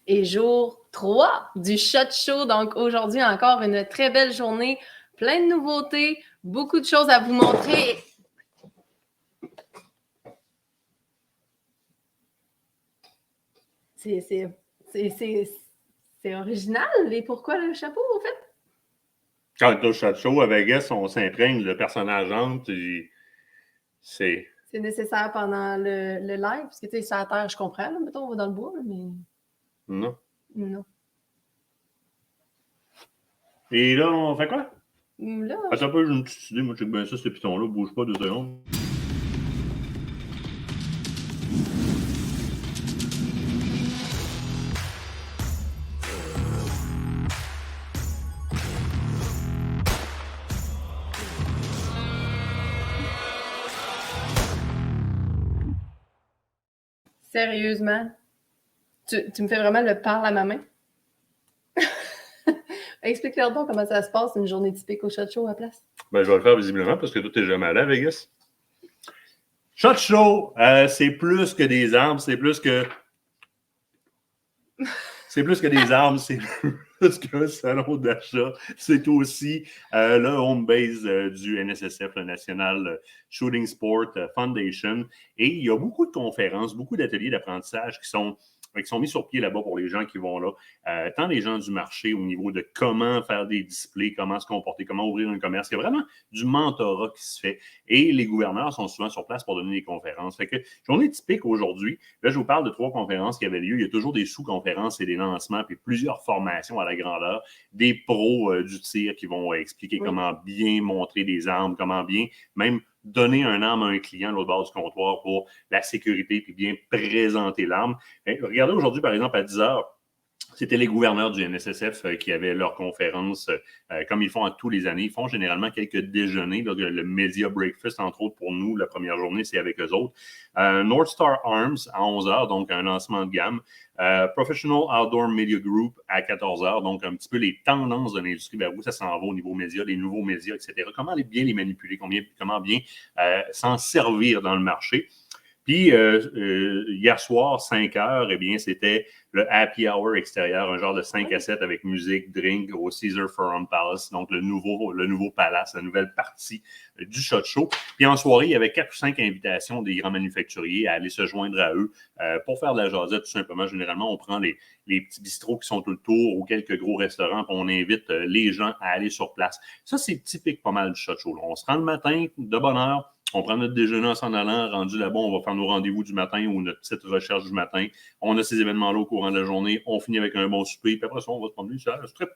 et jour 3 du Shot Show. Donc aujourd'hui encore une très belle journée, plein de nouveautés, beaucoup de choses à vous montrer. C'est original. Et pourquoi le chapeau, au fait? Quand tu as Shot Show à Vegas, on s'imprègne, le personnage entre, c'est... C'est nécessaire pendant le live, parce que tu sais, c'est à terre, je comprends, là, mettons, on va dans le bois, mais... Non. Non. Et là, on fait quoi? Là, Attends un peu, j'ai une petite idée. Moi, je sais bien ça, ce piton-là. Bouge pas 2 secondes. Sérieusement, tu me fais vraiment le parle à ma main? Explique-leur donc comment ça se passe une journée typique au Shot Show à place. Ben, je vais le faire visiblement parce que toi, t'es jamais allé à Vegas. Shot Show, c'est plus que des armes, c'est plus que... C'est plus que des armes, c'est plus qu'un salon d'achat. C'est aussi le home base du NSSF, le National Shooting Sport Foundation. Et il y a beaucoup de conférences, beaucoup d'ateliers d'apprentissage qui sont mis sur pied là-bas pour les gens qui vont là. Tant les gens du marché au niveau de comment faire des displays, comment se comporter, comment ouvrir un commerce. Il y a vraiment du mentorat qui se fait. Et les gouverneurs sont souvent sur place pour donner des conférences. Fait que journée typique aujourd'hui, là, je vous parle de 3 conférences qui avaient lieu. Il y a toujours des sous-conférences et des lancements, puis plusieurs formations à la grandeur. Des pros du tir qui vont expliquer comment bien montrer des armes, comment bien même donner un arme à un client à l'autre bord du comptoir pour la sécurité puis bien présenter l'arme. Regardez aujourd'hui, par exemple, à 10 heures, c'était les gouverneurs du NSSF qui avaient leur conférence, comme ils font à tous les années. Ils font généralement quelques déjeuners. Là, le Media Breakfast, entre autres, pour nous, la première journée, c'est avec eux autres. North Star Arms à 11 heures, donc un lancement de gamme. Professional Outdoor Media Group à 14 heures, donc un petit peu les tendances de l'industrie, vers où ça s'en va au niveau média, les nouveaux médias, etc. Comment bien les manipuler, comment bien s'en servir dans le marché. Puis, hier soir, 5 heures, eh bien, c'était le happy hour extérieur, un genre de 5 à 7 avec musique, drink au Caesar Forum Palace, donc le nouveau palace, la nouvelle partie du Shot Show. Puis en soirée, il y avait 4 ou 5 invitations des grands manufacturiers à aller se joindre à eux pour faire de la jasette, tout simplement. Généralement, on prend les petits bistrots qui sont tout le tour ou quelques gros restaurants, puis on invite les gens à aller sur place. Ça, c'est typique pas mal du Shot Show. On se rend le matin, de bonne heure, on prend notre déjeuner en s'en allant, rendu là-bas, on va faire nos rendez-vous du matin ou notre petite recherche du matin. On a ces événements-là au courant de la journée, on finit avec un bon souper, puis après ça, on va se promener sur le strip.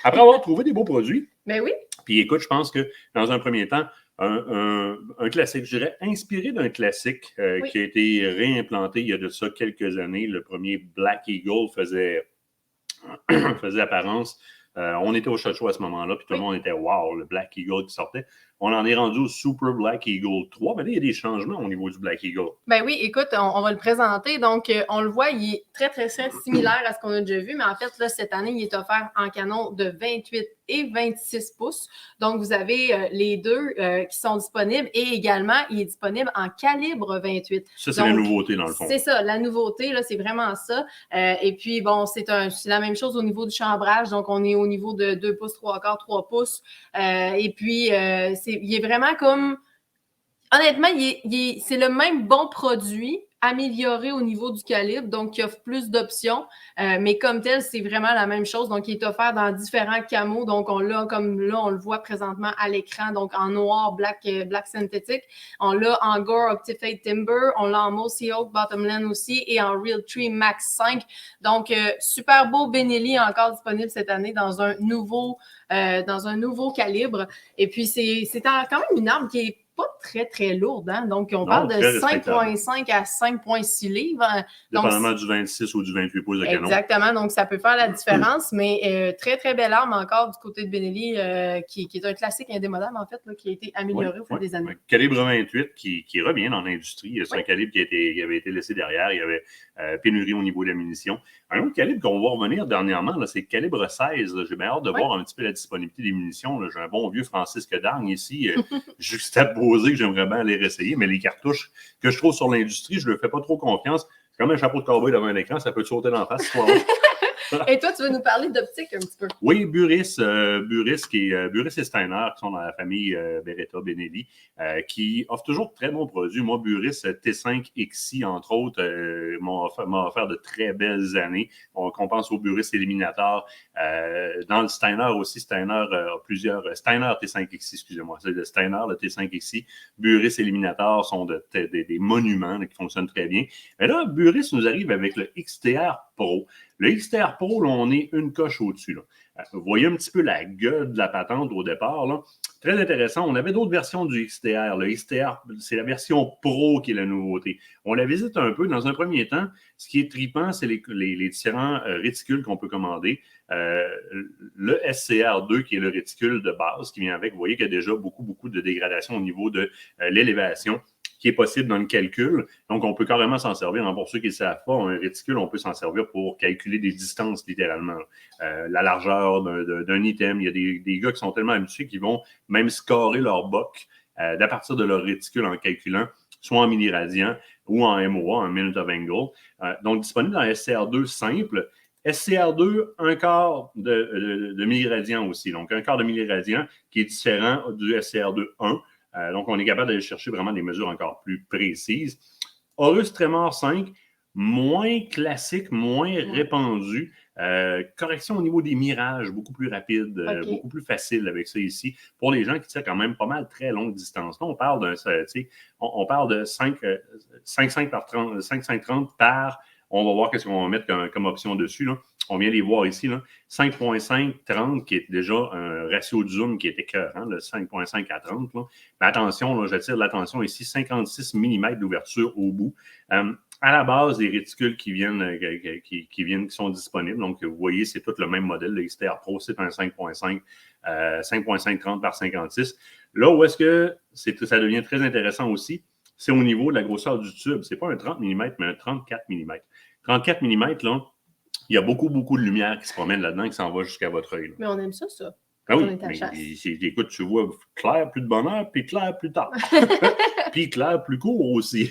Après avoir trouvé des beaux produits. Ben oui. Puis écoute, je pense que dans un premier temps, un classique, je dirais inspiré d'un classique qui a été réimplanté il y a de ça quelques années. Le premier Black Eagle faisait apparence. On était au Shot Show à ce moment-là, puis tout le monde était « wow », le Black Eagle qui sortait. On en est rendu au Super Black Eagle 3, mais là, il y a des changements au niveau du Black Eagle. Ben oui, écoute, on va le présenter. Donc, on le voit, il est très, très, très similaire à ce qu'on a déjà vu, mais en fait, là, cette année, il est offert en canon de 28 et 26 pouces. Donc, vous avez les deux qui sont disponibles et également, il est disponible en calibre 28. Ça, c'est la nouveauté, dans le fond. C'est ça, la nouveauté, là, c'est vraiment ça. Et puis, bon, c'est la même chose au niveau du chambrage. Donc, on est au niveau de 2 pouces, 3/4, 3 pouces. Et puis, il est vraiment comme... Honnêtement, c'est le même bon produit amélioré au niveau du calibre, donc il offre plus d'options, mais comme tel, c'est vraiment la même chose. Donc, il est offert dans différents camos. Donc, on l'a comme là, on le voit présentement à l'écran, donc en noir, black synthétique. On l'a en Gore Optifade Timber, on l'a en Mossy Oak Bottomland aussi et en Realtree Max 5. Donc, super beau Benelli encore disponible cette année dans un nouveau calibre. Et puis, c'est quand même une arme qui est pas très, très lourde. Hein? Donc, on parle de 5,5 à 5,6 livres. Dépendamment du 26 ou du 28 pouces de canon. Exactement. Donc, ça peut faire la différence, mais très, très belle arme encore du côté de Benelli, qui est un classique indémodable, en fait, là, qui a été amélioré au fil des années. Calibre 28 qui revient dans l'industrie. C'est un calibre qui avait été laissé derrière. Il y avait pénurie au niveau de la munition. Un autre calibre qu'on va revenir dernièrement, là, c'est le calibre 16. J'ai bien hâte de voir un petit peu la disponibilité des munitions. Là. J'ai un bon vieux Francisque Dargne ici, juxtaposé, que j'aimerais bien aller réessayer. Mais les cartouches que je trouve sur l'industrie, je ne leur fais pas trop confiance. C'est comme un chapeau de cowboy devant un écran, ça peut te sauter d'en face. Et toi, tu veux nous parler d'optique un petit peu? Oui, Buris et Steiner, qui sont dans la famille Beretta Benelli, qui offrent toujours de très bons produits. Moi, Buris T5 XI, entre autres, m'a offert de très belles années. On pense au Buris Eliminator. Dans le Steiner aussi, Steiner a plusieurs... Steiner T5 XI, excusez-moi. C'est le Steiner, le T5 XI. Buris Eliminator sont des monuments qui fonctionnent très bien. Mais là, Buris nous arrive avec le XTR Pro. Le XTR Pro, là, on est une coche au-dessus. Là. Vous voyez un petit peu la gueule de la patente au départ. Là. Très intéressant. On avait d'autres versions du XTR. Le XTR, c'est la version Pro qui est la nouveauté. On la visite un peu. Dans un premier temps, ce qui est trippant, c'est les différents réticules qu'on peut commander. Le SCR2, qui est le réticule de base qui vient avec. Vous voyez qu'il y a déjà beaucoup de dégradation au niveau de l'élévation qui est possible dans le calcul. Donc, on peut carrément s'en servir. Pour ceux qui ne savent pas, un réticule, on peut s'en servir pour calculer des distances, littéralement. La largeur d'un item. Il y a des gars qui sont tellement habitués qu'ils vont même scorer leur boc à partir de leur réticule en calculant, soit en milliradian ou en MOA, en minute of angle. Donc, disponible dans SCR2 simple. SCR2, un quart de milliradian aussi. Donc, un quart de milliradian qui est différent du SCR2 1. Donc, on est capable d'aller chercher vraiment des mesures encore plus précises. Horus Tremor 5, moins classique, moins répandu. Correction au niveau des mirages, beaucoup plus rapide, beaucoup plus facile avec ça ici. Pour les gens qui tirent quand même pas mal très longue distance. Là, on parle on parle de 5,5 par 30, 5,530 par... On va voir qu'est-ce qu'on va mettre comme option dessus. Là. On vient les voir ici. 5,5-30, qui est déjà un ratio de zoom qui est écœurant, le 5,5 à 30. Là. Mais attention, là, j'attire l'attention ici, 56 mm d'ouverture au bout. À la base, les réticules qui sont disponibles. Donc, vous voyez, c'est tout le même modèle. Le XTR Pro, c'est un 5,5, 5,530 par 56. Là où est-ce que ça devient très intéressant aussi, c'est au niveau de la grosseur du tube. Ce n'est pas un 30 mm, mais un 34 mm. 34 mm, là, il y a beaucoup de lumière qui se promène là-dedans, qui s'en va jusqu'à votre œil. Là. Mais on aime ça. Ah oui, mais écoute, tu vois clair plus de bonne heure, puis clair plus tard. Puis clair plus court aussi.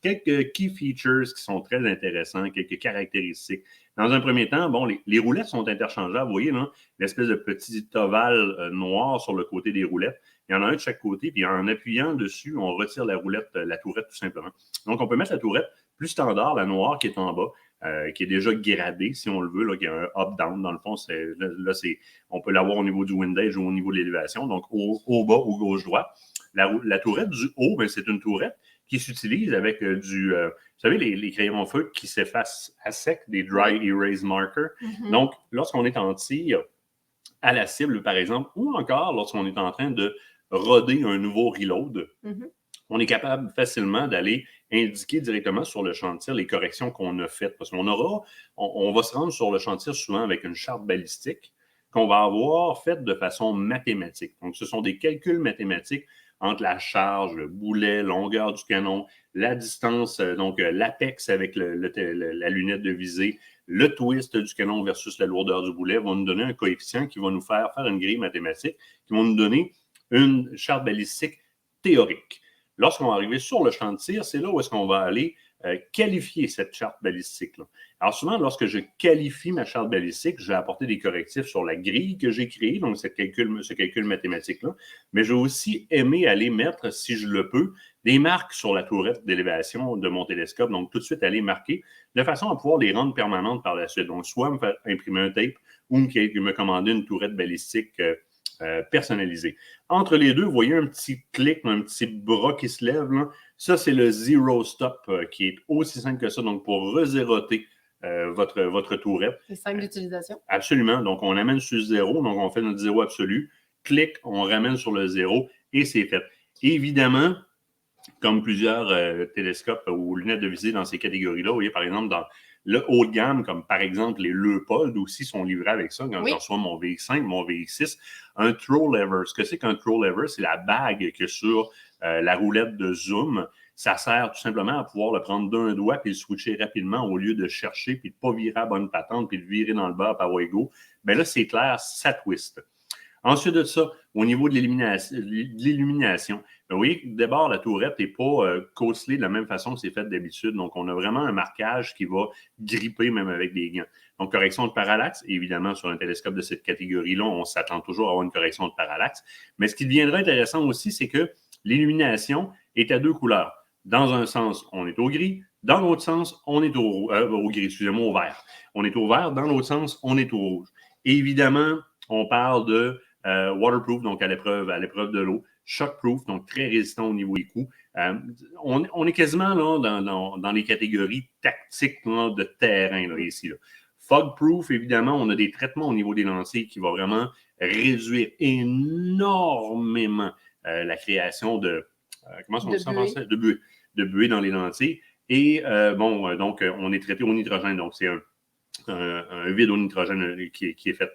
Quelques key features qui sont très intéressants, quelques caractéristiques. Dans un premier temps, bon, les roulettes sont interchangeables. Vous voyez, là, l'espèce de petit ovale noir sur le côté des roulettes. Il y en a un de chaque côté, puis en appuyant dessus, on retire la tourette tout simplement. Donc, on peut mettre la tourette plus standard, la noire qui est en bas, qui est déjà gradée, si on le veut, là, qui a un up-down. Dans le fond, on peut l'avoir au niveau du windage ou au niveau de l'élévation, donc au bas ou gauche-droite. La tourette du haut, ben, c'est une tourette qui s'utilise avec vous savez, les crayons à feu qui s'effacent à sec, des dry erase markers. Mm-hmm. Donc, lorsqu'on est en tir à la cible, par exemple, ou encore lorsqu'on est en train de roder un nouveau reload, on est capable facilement d'aller indiquer directement sur le champ de tir les corrections qu'on a faites. Parce qu'on on va se rendre sur le champ de tir souvent avec une charte balistique qu'on va avoir faite de façon mathématique. Donc, ce sont des calculs mathématiques entre la charge, le boulet, longueur du canon, la distance, donc l'apex avec la lunette de visée, le twist du canon versus la lourdeur du boulet vont nous donner un coefficient qui va nous faire une grille mathématique, qui vont nous donner une charte balistique théorique. Lorsqu'on va arriver sur le champ de tir, c'est là où est-ce qu'on va aller qualifier cette charte balistique-là. Alors souvent, lorsque je qualifie ma charte balistique, je vais apporter des correctifs sur la grille que j'ai créée, donc ce calcul mathématique-là, mais je vais aussi aimer aller mettre, si je le peux, des marques sur la tourette d'élévation de mon télescope, donc tout de suite aller marquer, de façon à pouvoir les rendre permanentes par la suite. Donc soit me faire imprimer un tape ou me commander une tourette balistique personnalisé. Entre les deux, vous voyez un petit clic, un petit bras qui se lève. Là. Ça, c'est le zero stop qui est aussi simple que ça. Donc, pour rezéroter votre tourette. C'est simple d'utilisation. Absolument. Donc, on amène sur zéro. Donc, on fait notre zéro absolu. Clic, on ramène sur le zéro et c'est fait. Évidemment, comme plusieurs télescopes ou lunettes de visée dans ces catégories-là, vous voyez, par exemple, dans le haut de gamme, comme par exemple les Leupold aussi sont livrés avec ça. Quand je reçois mon VX5, mon VX6, un throw lever. Ce que c'est qu'un throw lever, c'est la bague que sur la roulette de zoom. Ça sert tout simplement à pouvoir le prendre d'un doigt puis le switcher rapidement au lieu de chercher puis de ne pas virer à bonne patente puis de virer dans le bas par Wego. Bien là, c'est clair, ça twist. Ensuite de ça, au niveau de l'illumination, Mais vous voyez que d'abord, la tourette n'est pas cosselée de la même façon que c'est fait d'habitude. Donc, on a vraiment un marquage qui va gripper même avec des gants. Donc, correction de parallaxe, évidemment, sur un télescope de cette catégorie-là, on s'attend toujours à avoir une correction de parallaxe. Mais ce qui deviendra intéressant aussi, c'est que l'illumination est à 2 couleurs. Dans un sens, on est au gris. Dans l'autre sens, on est au gris, excusez-moi, au vert. On est au vert. Dans l'autre sens, on est au rouge. Et évidemment, on parle de waterproof, donc à l'épreuve de l'eau. Shockproof, donc très résistant au niveau des coups. On est quasiment là, dans les catégories tactiques là, de terrain là, ici. Là. Fogproof, évidemment, on a des traitements au niveau des lentilles qui vont vraiment réduire énormément la création de comment on dit ça en français? De buée dans les lentilles. Et donc, on est traité au nitrogène. Donc, c'est un vide au nitrogène qui est fait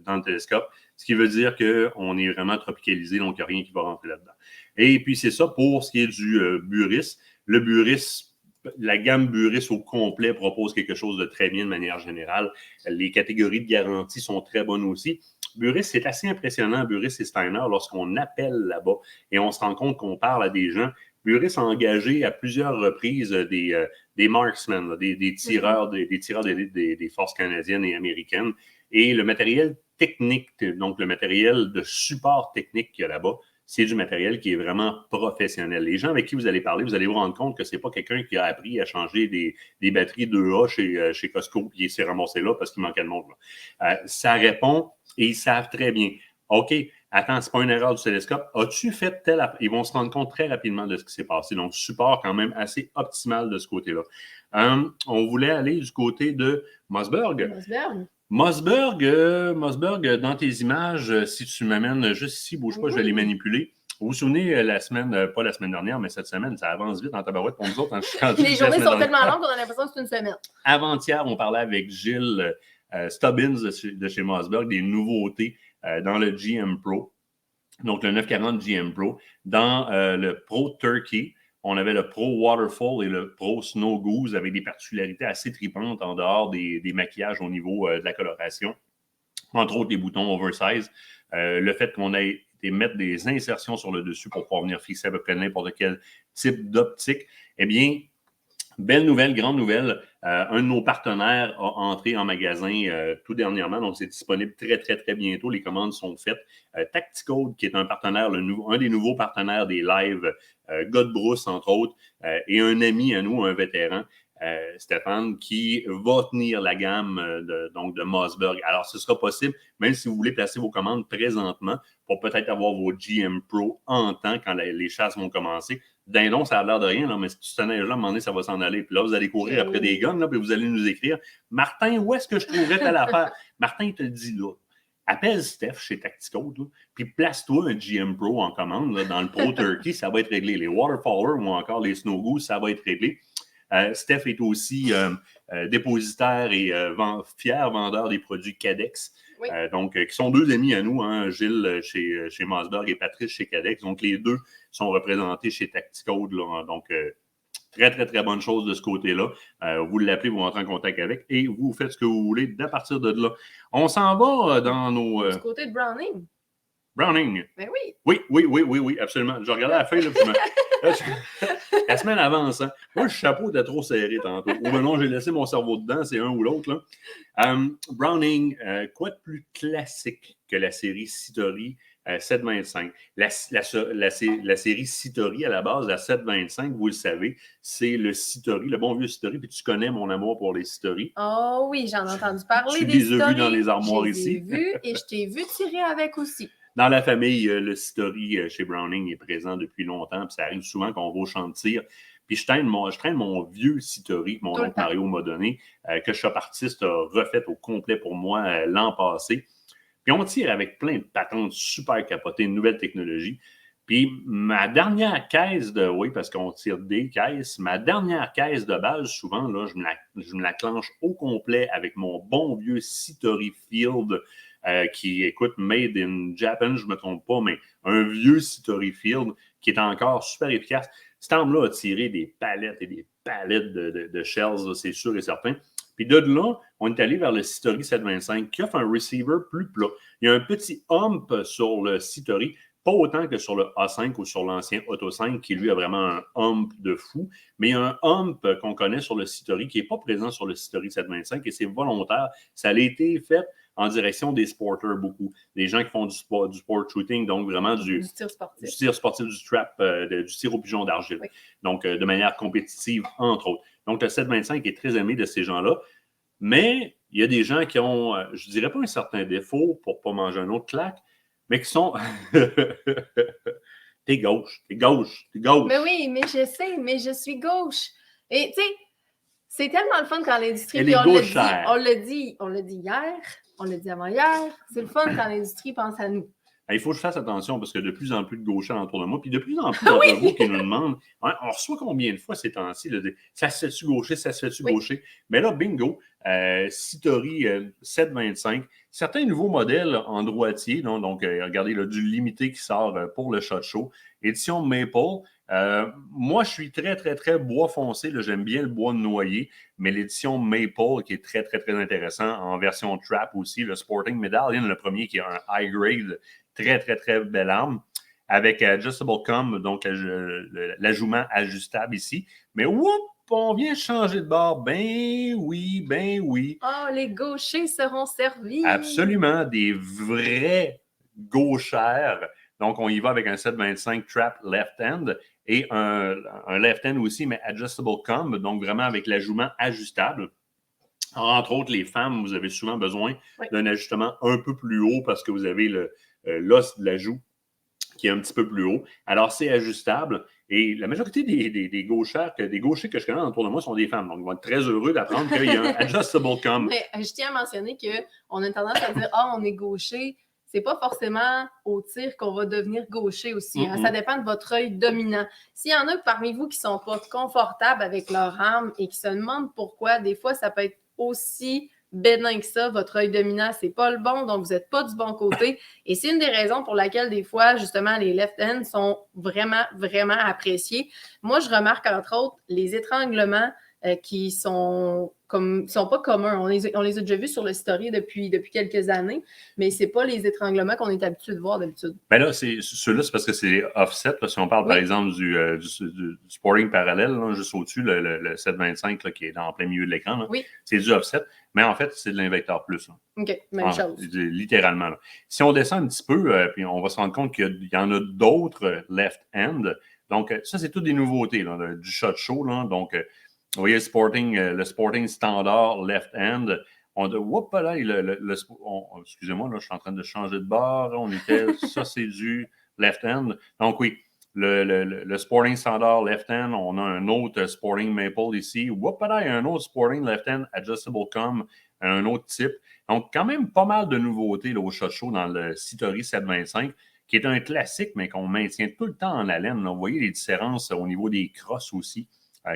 dans le télescope, ce qui veut dire qu'on est vraiment tropicalisé, donc il n'y a rien qui va rentrer là-dedans. Et puis, c'est ça pour ce qui est du Buris. Le Buris, la gamme Buris au complet propose quelque chose de très bien de manière générale. Les catégories de garantie sont très bonnes aussi. Buris, c'est assez impressionnant, Buris et Steiner, lorsqu'on appelle là-bas et on se rend compte qu'on parle à des gens. Buris a engagé à plusieurs reprises des marksmen, là, des tireurs, des tireurs des forces canadiennes et américaines. Et le matériel technique, donc le matériel de support technique qu'il y a là-bas, c'est du matériel qui est vraiment professionnel. Les gens avec qui vous allez parler, vous allez vous rendre compte que c'est pas quelqu'un qui a appris à changer des batteries 2A chez Costco et il s'est ramassé là parce qu'il manquait de monde. Ça répond et ils savent très bien. OK, attends, c'est pas une erreur du télescope. As-tu fait tel... Ils vont se rendre compte très rapidement de ce qui s'est passé. Donc, support quand même assez optimal de ce côté-là. On voulait aller du côté de Mossberg. Mossberg, dans tes images, si tu m'amènes juste ici, bouge pas, je vais les manipuler. Vous vous souvenez, pas la semaine dernière, mais cette semaine, ça avance vite en tabarouette pour nous autres. Les journées sont tellement longues qu'on a l'impression que c'est une semaine. Avant-hier, on parlait avec Gilles Stubbins de chez Mossberg des nouveautés dans le GM Pro. Donc, le 940 GM Pro. Dans le Pro Turkey, on avait le Pro Waterfall et le Pro Snow Goose avec des particularités assez tripantes en dehors des maquillages au niveau de la coloration. Entre autres, les boutons oversize. Le fait qu'on ait été mettre des insertions sur le dessus pour pouvoir venir fixer à peu près n'importe quel type d'optique. Eh bien, belle nouvelle, grande nouvelle. Un de nos partenaires a entré en magasin tout dernièrement, donc c'est disponible très, très, très bientôt. Les commandes sont faites. Tacticode, qui est un partenaire, un des nouveaux partenaires des lives, Godbrousse, entre autres, et un ami à nous, un vétéran, Stéphane, qui va tenir la gamme de Mossberg. Alors, ce sera possible, même si vous voulez placer vos commandes présentement, pour peut-être avoir vos GM Pro en temps quand les chasses vont commencer. Dindon, ça a l'air de rien, là, mais si tu tenais là, à un moment donné, ça va s'en aller. Puis là, vous allez courir après des guns, là, puis vous allez nous écrire « Martin, où est-ce que je trouverais telle affaire? » Martin, il te le dit là. Appelle Steph chez Tacticode, là, puis place-toi un GM Pro en commande là, dans le Pro Turkey, ça va être réglé. Les Waterfallers ou encore les Snow Goose, ça va être réglé. Steph est aussi dépositaire et fier vendeur des produits Cadex. Oui. Donc, qui sont deux amis à nous, hein, Gilles chez Mossberg et Patrice chez Cadex. Donc, les deux sont représentés chez Tacticode. Là, donc, très, très, très bonne chose de ce côté-là. Vous l'appelez, vous rentrez en contact avec et vous faites ce que vous voulez à partir de là. On s'en va dans nos... Du côté de Browning. Browning. Ben oui. Oui, absolument. Je regardais la feuille, là, la semaine avance. Hein? Moi, le chapeau était trop serré tantôt. Ou ben non, j'ai laissé mon cerveau dedans, c'est un ou l'autre. Là. Browning, quoi de plus classique que la série Citori 725? La série Citori, à la base, la 725, vous le savez, c'est le Citori, le bon vieux Citori. Puis tu connais mon amour pour les Citori. Oh oui, j'en ai entendu parler tu des Citori. Tu les as vus dans les armoires ici. Je les ai vus et je t'ai vu tirer avec aussi. Dans la famille, le Citori chez Browning est présent depuis longtemps, puis ça arrive souvent qu'on va au champ de tir. Puis je traîne mon vieux Citori que mon oncle Mario m'a donné, que Shop Artist a refait au complet pour moi l'an passé. Puis on tire avec plein de patentes super capotées, une nouvelle technologie. Puis ma dernière caisse oui, parce qu'on tire des caisses, ma dernière caisse de base, souvent, là, je me la clenche au complet avec mon bon vieux Citori Field, qui, écoute, made in Japan, je ne me trompe pas, mais un vieux Citori Field qui est encore super efficace. Cet arme-là a tiré des palettes et des palettes de shells, là, c'est sûr et certain. Puis de là, on est allé vers le Citori 725 qui offre un receiver plus plat. Il y a un petit hump sur le Citori, Pas autant que sur le A5 ou sur l'ancien Auto 5 qui, lui, a vraiment un hump de fou. Mais il y a un hump qu'on connaît sur le Citori qui n'est pas présent sur le Citori 725 et c'est volontaire. Ça a été fait en direction des sporters beaucoup. Des gens qui font du sport shooting, donc vraiment du tir sportif, du trap, du tir au pigeon d'argile. Oui. Donc, de manière compétitive, entre autres. Donc, le 725 est très aimé de ces gens-là. Mais il y a des gens qui ont, je ne dirais pas un certain défaut pour ne pas manger un autre claque, mais qui sont... T'es gauche. Mais oui, mais je sais, mais je suis gauche. Et tu sais, c'est tellement le fun quand l'industrie... Elle est gauchère. On l'a dit hier, on l'a dit avant-hier. C'est le fun quand l'industrie pense à nous. Il faut que je fasse attention parce que de plus en plus de gauchers autour de moi, puis de plus en plus d'entre vous qui nous demandent, on reçoit combien de fois ces temps-ci, là, ça se fait-tu gaucher, ça se fait-tu gaucher? Mais là, bingo, Citori 725, certains nouveaux modèles en droitier, donc regardez, là, du limité qui sort pour le SHOT Show, édition Maple. Moi, je suis très, très, très bois foncé. Là, j'aime bien le bois de noyer, mais l'édition Maple, qui est très, très, très intéressant, en version trap aussi, le Sporting Medallion, le premier qui est un high grade, très, très, très belle arme, avec Adjustable Com, donc l'ajouement ajustable ici. Mais whoop, on vient changer de bord. Ben oui. Oh, les gauchers seront servis. Absolument, des vrais gauchères. Donc, on y va avec un 725 trap left-hand et un left-hand aussi, mais adjustable com, donc vraiment avec l'ajouement ajustable. Entre autres, les femmes, vous avez souvent besoin d'un ajustement un peu plus haut parce que vous avez l'os de la joue qui est un petit peu plus haut. Alors, c'est ajustable. Et la majorité des gauchers que je connais autour de moi sont des femmes. Donc, ils vont être très heureux d'apprendre qu'il y a un adjustable com. Mais je tiens à mentionner qu'on a tendance à dire « Ah, on est gaucher ». C'est pas forcément au tir qu'on va devenir gaucher aussi. Ça dépend de votre œil dominant. S'il y en a parmi vous qui ne sont pas confortables avec leur arme et qui se demandent pourquoi, des fois, ça peut être aussi bénin que ça. Votre œil dominant, c'est pas le bon, donc vous n'êtes pas du bon côté. Et c'est une des raisons pour laquelle, des fois, justement, les left-hands sont vraiment, vraiment appréciés. Moi, je remarque, entre autres, les étranglements qui sont pas communs. On les a déjà vus sur le Citori depuis quelques années, mais c'est pas les étranglements qu'on est habitué de voir d'habitude. Ben là, ceux-là, c'est parce que c'est offset. Là, si on parle, par exemple, du Sporting parallèle, là, juste au-dessus, le 725 là, qui est en plein milieu de l'écran, là, c'est du offset. Mais en fait, c'est de l'invecteur plus. Là. OK, même chose. Littéralement. Là. Si on descend un petit peu, puis on va se rendre compte qu'il y en a d'autres left-hand. Donc, ça, c'est toutes des nouveautés là, du SHOT Show. Là, donc, vous voyez le Sporting standard left-hand. Excusez-moi, là, je suis en train de changer de bord. Ça, c'est du left-hand. Donc, oui, le Sporting standard left-hand, on a un autre Sporting Maple ici. Il y a un autre Sporting left-hand adjustable com, un autre type. Donc, quand même pas mal de nouveautés là, au SHOT Show dans le Citori 725, qui est un classique, mais qu'on maintient tout le temps en haleine. Là. Vous voyez les différences au niveau des crosses aussi.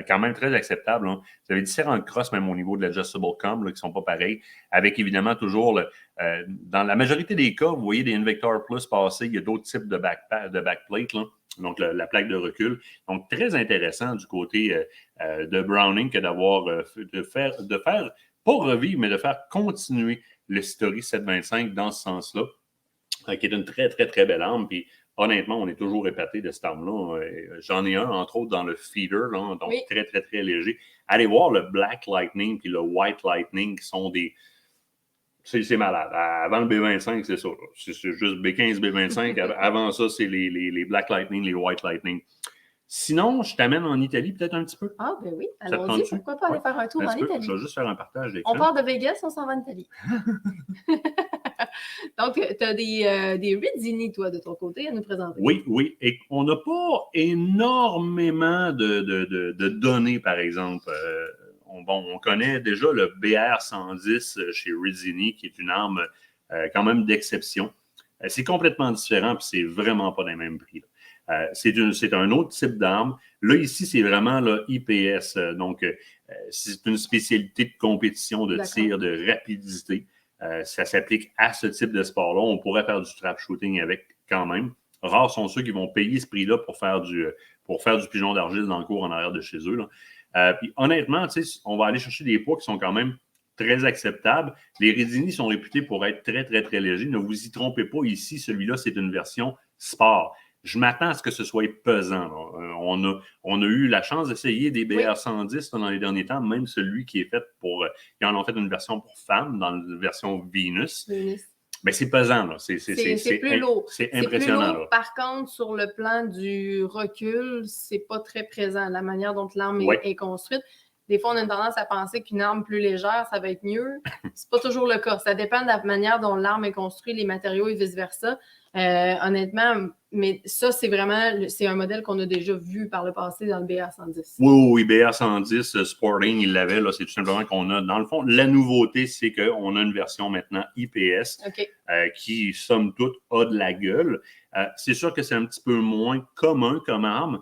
Quand même très acceptable. Hein. Vous avez différentes crosses, même au niveau de l'adjustable com, là, qui ne sont pas pareils, avec évidemment toujours, dans la majorité des cas, vous voyez des Invictor Plus passer, il y a d'autres types de backplate, là, donc la plaque de recul. Donc, très intéressant du côté de Browning que d'avoir, de faire, pas revivre, mais de faire continuer le Citori 725 dans ce sens-là, qui est une très, très, très belle arme. Puis, honnêtement, on est toujours épaté de cette arme-là. J'en ai un, entre autres, dans le feeder, là, donc très, très, très léger. Allez voir le Black Lightning puis le White Lightning qui sont des... C'est malade. Avant le B25, c'est ça. C'est juste B15, B25. Avant ça, c'est les Black Lightning, les White Lightning. Sinon, je t'amène en Italie peut-être un petit peu. Ah, ben oui. Allons-y. Pourquoi pas aller faire un tour en Italie? Je vais juste faire un partage d'écran. On part de Vegas, on s'en va en Italie. Donc, tu as des Rizzini, toi, de ton côté, à nous présenter. Oui. Et on n'a pas énormément de données, par exemple. On connaît déjà le BR-110 chez Rizzini, qui est une arme quand même d'exception. C'est complètement différent, puis c'est vraiment pas dans les mêmes prix. C'est un autre type d'arme. Là, ici, c'est vraiment là, IPS. Donc, c'est une spécialité de compétition, de tir, de rapidité. Ça s'applique à ce type de sport-là. On pourrait faire du trap shooting avec quand même. Rares sont ceux qui vont payer ce prix-là pour faire du pigeon d'argile dans le cours en arrière de chez eux. Là. Puis honnêtement, on va aller chercher des poids qui sont quand même très acceptables. Les Rizzini sont réputés pour être très, très, très légers. Ne vous y trompez pas ici. Celui-là, c'est une version sport. Je m'attends à ce que ce soit pesant. On a eu la chance d'essayer des BR110 dans les derniers temps, même celui qui est fait pour... Ils en ont fait une version pour femmes, dans la version Venus. Ben, c'est pesant, là. C'est plus lourd. C'est impressionnant. Plus lourd. Là. Par contre, sur le plan du recul, c'est pas très présent, la manière dont l'arme est construite. Des fois, on a une tendance à penser qu'une arme plus légère, ça va être mieux. C'est pas toujours le cas. Ça dépend de la manière dont l'arme est construite, les matériaux et vice-versa. Honnêtement, mais ça, c'est un modèle qu'on a déjà vu par le passé dans le BR110. Oui, BR110 Sporting, il l'avait. C'est tout simplement qu'on a, dans le fond, la nouveauté, c'est qu'on a une version maintenant IPS qui, somme toute, a de la gueule. C'est sûr que c'est un petit peu moins commun comme arme.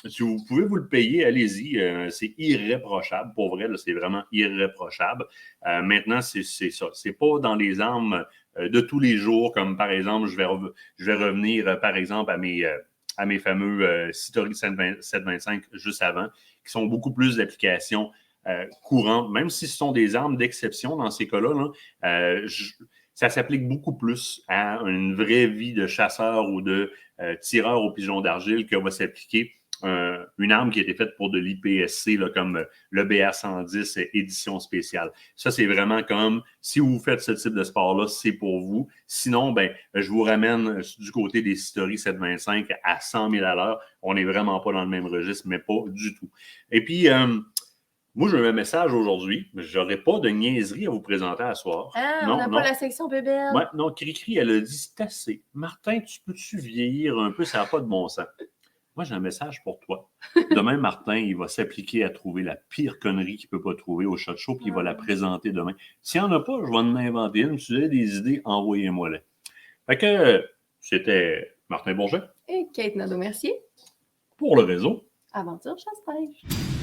Si vous pouvez vous le payer, allez-y. C'est irréprochable. Pour vrai, là, c'est vraiment irréprochable. Maintenant, c'est ça. C'est pas dans les armes de tous les jours, comme par exemple, je vais revenir, par exemple, à mes fameux Citori 725 juste avant, qui sont beaucoup plus d'applications courantes, même si ce sont des armes d'exception dans ces cas-là, ça s'applique beaucoup plus à une vraie vie de chasseur ou de tireur au pigeon d'argile que va s'appliquer une arme qui a été faite pour de l'IPSC, comme le BR110 édition spéciale. Ça, c'est vraiment comme, si vous faites ce type de sport-là, c'est pour vous. Sinon, ben, je vous ramène du côté des Citori 725 à 100 000 à l'heure. On n'est vraiment pas dans le même registre, mais pas du tout. Et puis, moi, j'ai un message aujourd'hui. Je n'aurai pas de niaiserie à vous présenter à soir. On n'a pas la section bébelle. Ouais, non, Cricri, elle a dit, c'est assez. Martin, tu peux-tu vieillir un peu? Ça n'a pas de bon sens. Moi, j'ai un message pour toi. Demain, Martin, il va s'appliquer à trouver la pire connerie qu'il ne peut pas trouver au Shot Show, puis il va la présenter demain. S'il n'y en a pas, je vais en inventer une. Si vous avez des idées, envoyez-moi-les. Fait que c'était Martin Bourget. Et Kate Nadeau-Mercier. Pour le réseau Aventure Chasse-Pêche.